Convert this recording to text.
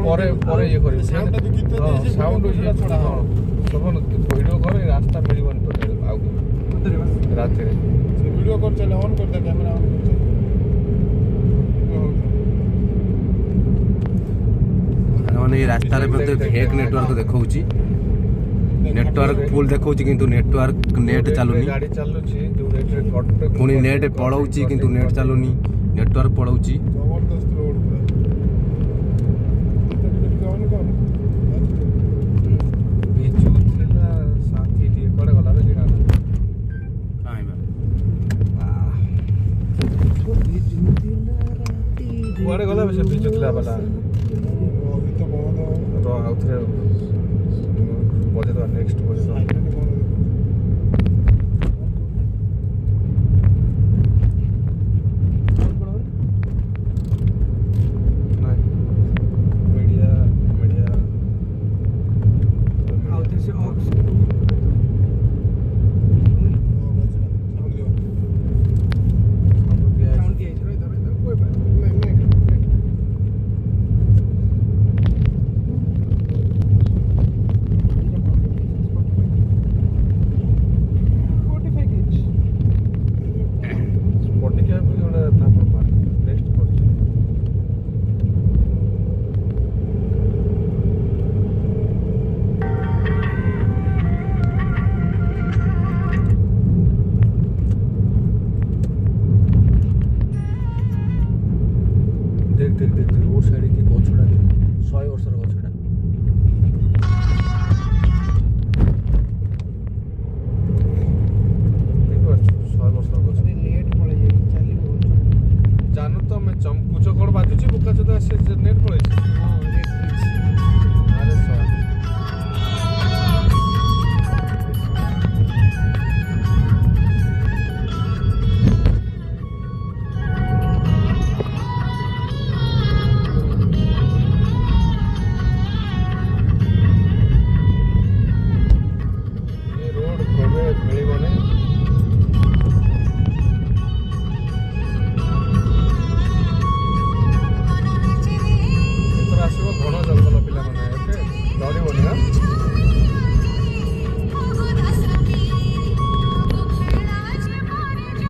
ପରେ ପରେ ଇଏ କରିବି ସାଉଣ୍ଡ ବି ଗୀତ ଦେଇଛି ସାଉଣ୍ଡ ଭିଡ଼ିଓ ଛଡ଼ା ହବ। ସବୁ ଭିଡ଼ିଓ କରେ ରାସ୍ତା ମିଳିବନି ଟୋଟାଲ ଆଉ ରାତିରେ ସେ ଭିଡ଼ିଓ କରିଚାଲେ ଅନ୍ କରିଦେ କ୍ୟାମେରା ଅନ୍ କରିଚାଲେ ମାନେ ଏ ରାସ୍ତାରେ ମୋତେ ଫେକ୍ ନେଟୱାର୍କ ଦେଖାଉଛି ନେଟୱାର୍କ ଫୁଲ୍ ଦେଖାଉଛି କିନ୍ତୁ ନେଟୱାର୍କ ନେଟ୍ ଚାଲୁନି ଗାଡ଼ି ଚାଲୁଛି ଯୋଉ ରେଟ୍ରେ କଟକ ପୁଣି ନେଟ୍ ପଳାଉଛି କିନ୍ତୁ ନେଟ୍ ଚାଲୁନି ନେଟୱାର୍କ ପଳାଉଛି ଜବରଦସ୍ତ ରୋଡ୍ ପୁରା ଟିକେ ଅନ୍ କର ବିଜୁ ଥିଲା ସାଥୀ ଟିକେ କୁଆଡ଼େ ଗଲା ବେ ଜାଗା କୁଆଡ଼େ ଗଲା ବେ ସେ ବିଜୁ ଥିଲା ବାଲା ଗୀତ ବନ୍ଦ ଆଉଥରେ ବଜେଇଦେବା ନେକ୍ସଟ ବଜେଇଦେବା